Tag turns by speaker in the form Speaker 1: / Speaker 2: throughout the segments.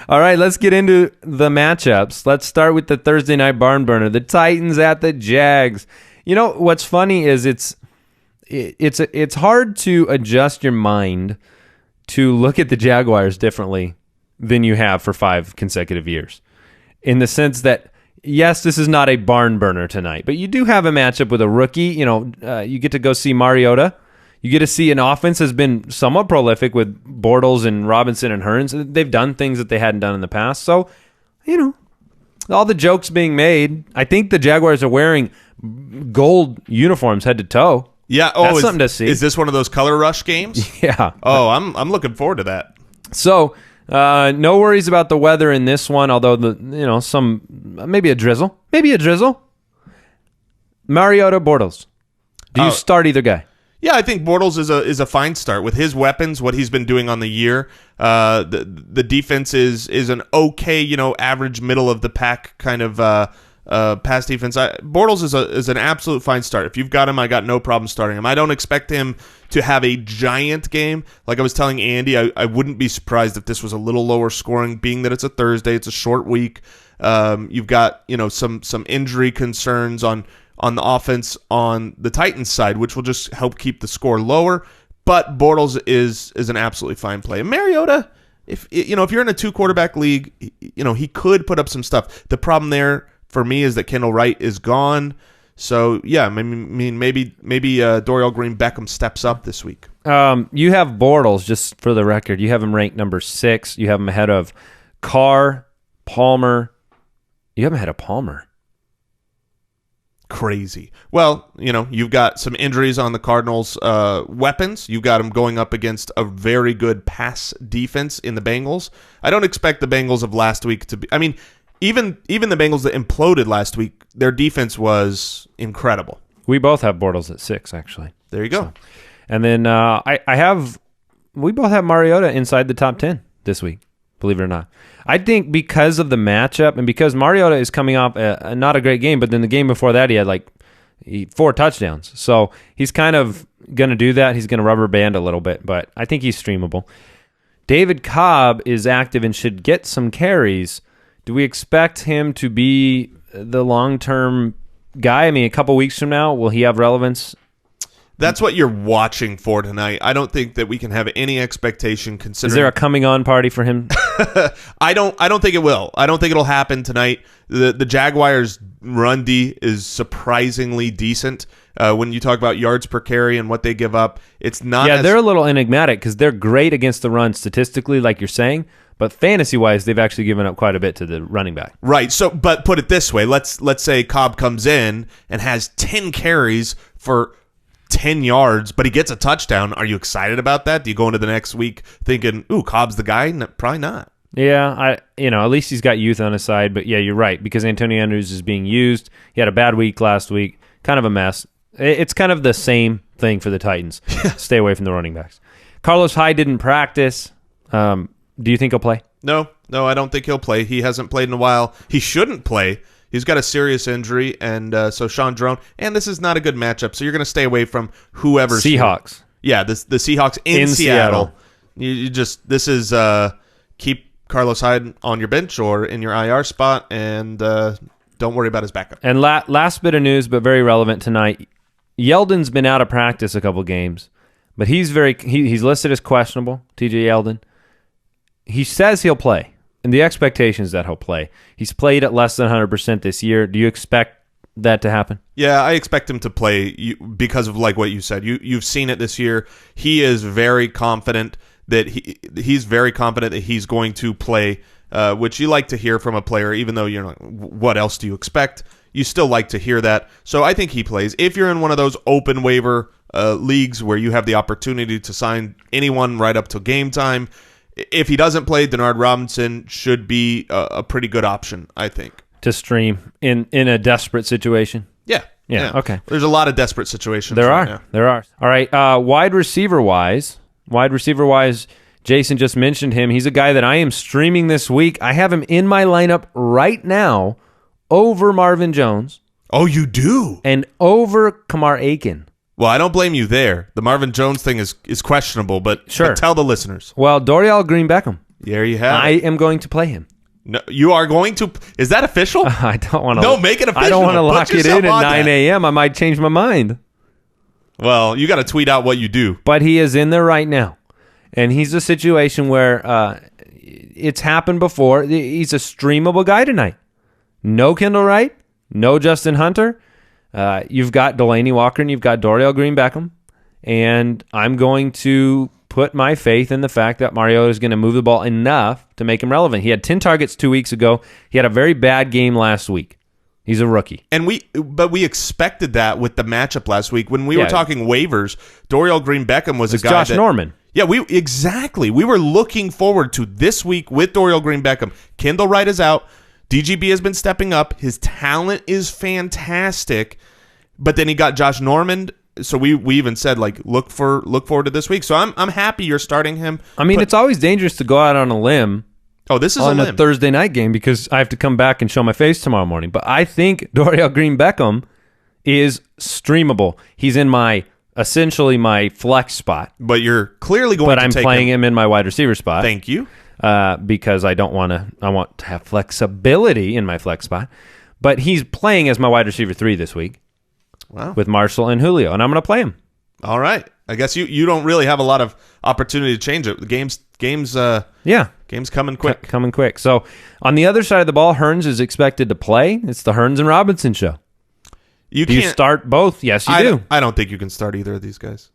Speaker 1: All right, let's get into the matchups. Let's start with the Thursday night barn burner, the Titans at the Jags. You know, what's funny is it's hard to adjust your mind to look at the Jaguars differently than you have for 5 consecutive years. In the sense that, yes, this is not a barn burner tonight, but you do have a matchup with a rookie. You know, you get to go see Mariota. You get to see an offense has been somewhat prolific with Bortles and Robinson and Hurns. They've done things that they hadn't done in the past. So, you know, all the jokes being made. I think the Jaguars are wearing gold uniforms head to toe.
Speaker 2: Yeah.
Speaker 1: That's something to see.
Speaker 2: Is this one of those color rush games?
Speaker 1: Yeah.
Speaker 2: Oh, I'm looking forward to that.
Speaker 1: So, no worries about the weather in this one, although maybe a drizzle. Mariota, Bortles. Do you start either guy?
Speaker 2: Yeah, I think Bortles is a fine start with his weapons, what he's been doing on the year. The defense is an okay, average middle of the pack kind of pass defense. Bortles is an absolute fine start. If you've got him, I got no problem starting him. I don't expect him to have a giant game. Like I was telling Andy, I wouldn't be surprised if this was a little lower scoring, being that it's a Thursday, it's a short week. You've got some injury concerns on the offense on the Titans side, which will just help keep the score lower. But Bortles is an absolutely fine play. And Mariota, if you're in a 2-quarterback league, he could put up some stuff. The problem there for me is that Kendall Wright is gone. So yeah, maybe Dorial Green Beckham steps up this week.
Speaker 1: You have Bortles, just for the record. You have him ranked number 6. You have him ahead of Carr, Palmer. You have him ahead of Palmer.
Speaker 2: Crazy. Well, you've got some injuries on the Cardinals' weapons. You've got them going up against a very good pass defense in the Bengals. I don't expect the Bengals of last week to be... I mean, even the Bengals that imploded last week, their defense was incredible.
Speaker 1: We both have Bortles at 6, actually.
Speaker 2: There you go.
Speaker 1: So, and then we both have Mariota inside the top 10 this week, believe it or not. I think because of the matchup and because Mariota is coming off not a great game, but then the game before that he had 4 touchdowns. So he's kind of going to do that. He's going to rubber band a little bit, but I think he's streamable. David Cobb is active and should get some carries. Do we expect him to be the long-term guy? I mean, a couple weeks from now, will he have relevance?
Speaker 2: That's what you're watching for tonight. I don't think that we can have any expectation considering...
Speaker 1: Is there a coming-on party for him?
Speaker 2: I don't think it will. I don't think it'll happen tonight. The Jaguars' run D is surprisingly decent. When you talk about yards per carry and what they give up, it's not...
Speaker 1: Yeah, they're a little enigmatic because they're great against the run statistically, like you're saying, but fantasy-wise, they've actually given up quite a bit to the running back.
Speaker 2: Right. So, but put it this way. Let's say Cobb comes in and has 10 carries for 10 yards, but he gets a touchdown. Are you excited about that? Do you go into the next week thinking, ooh, Cobb's the guy? No, probably not.
Speaker 1: Yeah, at least he's got youth on his side. But yeah, you're right, because Antonio Andrews is being used. He had a bad week last week. Kind of a mess. It's kind of the same thing for the Titans. Stay away from the running backs. Carlos Hyde didn't practice. Do you think he'll play?
Speaker 2: No, I don't think he'll play. He hasn't played in a while. He shouldn't play. He's got a serious injury, and so Sean Drone. And this is not a good matchup, so you're going to stay away from whoever's
Speaker 1: Seahawks.
Speaker 2: Here. Yeah, the Seahawks in Seattle. You just keep Carlos Hyde on your bench or in your IR spot, and don't worry about his backup.
Speaker 1: And last bit of news, but very relevant tonight. Yeldon's been out of practice a couple games, but he's listed as questionable. TJ Yeldon. He says he'll play. And the expectation is that he'll play. He's played at less than 100% this year. Do you expect that to happen?
Speaker 2: Yeah, I expect him to play because of what you said. You've seen it this year. He is very confident that he's going to play, which you like to hear from a player, even though you're like, what else do you expect? You still like to hear that. So I think he plays. If you're in one of those open waiver leagues where you have the opportunity to sign anyone right up to game time, if he doesn't play, Denard Robinson should be a pretty good option, I think.
Speaker 1: To stream in a desperate situation?
Speaker 2: Yeah.
Speaker 1: Okay.
Speaker 2: There's a lot of desperate situations.
Speaker 1: There are. All right. Wide receiver wise, Jason just mentioned him. He's a guy that I am streaming this week. I have him in my lineup right now over Marvin Jones.
Speaker 2: Oh, you do?
Speaker 1: And over Kamar Aiken.
Speaker 2: Well, I don't blame you there. The Marvin Jones thing is questionable, but
Speaker 1: sure.
Speaker 2: But tell the listeners.
Speaker 1: Well, Dorial Green Beckham
Speaker 2: There you have
Speaker 1: I
Speaker 2: it.
Speaker 1: am going to play him.
Speaker 2: No, you are going to. Is that official?
Speaker 1: I don't want to.
Speaker 2: No, make it official.
Speaker 1: I don't want to lock it in at 9
Speaker 2: that.
Speaker 1: a.m. I might change my mind.
Speaker 2: Well, you got to tweet out what you do.
Speaker 1: But he is in there right now. And he's a situation where it's happened before. He's a streamable guy tonight. No Kendall Wright. No Justin Hunter. You've got Delaney Walker and you've got Dorial Green Beckham. And I'm going to put my faith in the fact that Mariota is going to move the ball enough to make him relevant. He had 10 targets 2 weeks ago. He had a very bad game last week. He's a rookie.
Speaker 2: And we expected that with the matchup last week. When we were talking waivers, Dorial Green Beckham was a guy
Speaker 1: Josh Norman.
Speaker 2: Yeah, we were looking forward to this week with Dorial Green Beckham. Kendall Wright is out. DGB has been stepping up. His talent is fantastic. But then he got Josh Norman. So we even said, like, look forward to this week. So I'm happy you're starting him.
Speaker 1: I mean, it's always dangerous to go out on a limb.
Speaker 2: Oh, this is
Speaker 1: on
Speaker 2: a limb.
Speaker 1: Thursday night game because I have to come back and show my face tomorrow morning. But I think Dorial Green Beckham is streamable. He's in essentially my flex spot.
Speaker 2: But you're clearly going to take him.
Speaker 1: But I'm playing him in my wide receiver spot.
Speaker 2: Thank you.
Speaker 1: Because I want to have flexibility in my flex spot. But he's playing as my wide receiver 3 this week.
Speaker 2: Wow.
Speaker 1: With Marshall and Julio, and I'm going to play him.
Speaker 2: All right. I guess you don't really have a lot of opportunity to change it. The game's coming quick.
Speaker 1: Coming quick. So on the other side of the ball, Hurns is expected to play. It's the Hurns and Robinson show. Do you start both? Yes, you do.
Speaker 2: I don't think you can start either of these guys.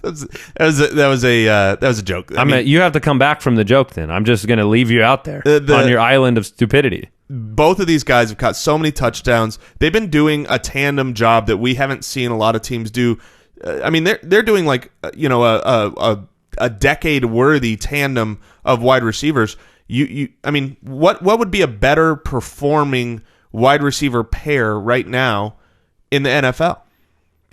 Speaker 2: That was a joke.
Speaker 1: You have to come back from the joke. Then I'm just going to leave you out there on your island of stupidity.
Speaker 2: Both of these guys have caught so many touchdowns. They've been doing a tandem job that we haven't seen a lot of teams do. I mean, they're doing like a decade worthy tandem of wide receivers. I mean, what would be a better performing wide receiver pair right now in the NFL?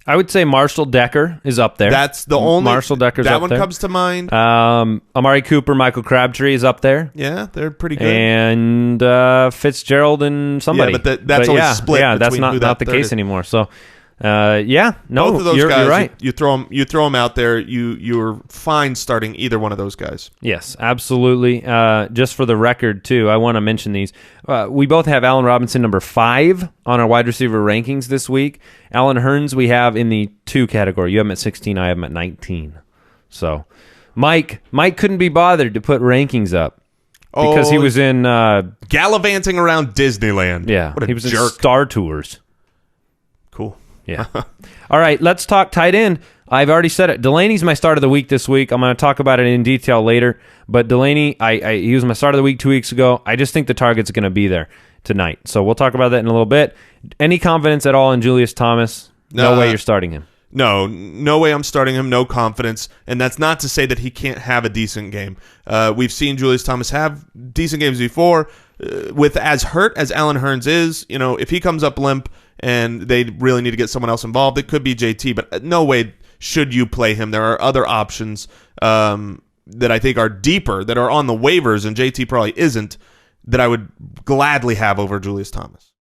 Speaker 1: I would say Marshall Decker is up there.
Speaker 2: That's the only
Speaker 1: Marshall Decker's
Speaker 2: that
Speaker 1: up
Speaker 2: one
Speaker 1: there.
Speaker 2: Comes to mind.
Speaker 1: Amari Cooper, Michael Crabtree is up there.
Speaker 2: Yeah, they're pretty good.
Speaker 1: And Fitzgerald and somebody.
Speaker 2: Yeah, but that's always split.
Speaker 1: Yeah, that's
Speaker 2: not
Speaker 1: the case anymore. So, both
Speaker 2: of those
Speaker 1: you're
Speaker 2: guys,
Speaker 1: right.
Speaker 2: You throw them out there. You're fine starting either one of those guys.
Speaker 1: Yes, absolutely. Just for the record, too, I want to mention these. We both have Allen Robinson number 5 on our wide receiver rankings this week. Allen Hurns we have in the 2 category. You have him at 16. I have him at 19. So, Mike couldn't be bothered to put rankings up because he was in
Speaker 2: gallivanting around Disneyland.
Speaker 1: Yeah,
Speaker 2: what a
Speaker 1: he was
Speaker 2: jerk.
Speaker 1: in Star Tours.
Speaker 2: Cool.
Speaker 1: Yeah. All right, let's talk tight end. I've already said it. Delaney's my start of the week this week. I'm going to talk about it in detail later. But Delaney, he was my start of the week 2 weeks ago. I just think the target's going to be there tonight. So we'll talk about that in a little bit. Any confidence at all in Julius Thomas? No way you're starting him.
Speaker 2: No way I'm starting him. No confidence. And that's not to say that he can't have a decent game. We've seen Julius Thomas have decent games before. With as hurt as Allen Hurns is, if he comes up limp and they really need to get someone else involved, it could be JT, but no way should you play him. There are other options that I think are deeper, that are on the waivers, and JT probably isn't, that I would gladly have over Julius Thomas.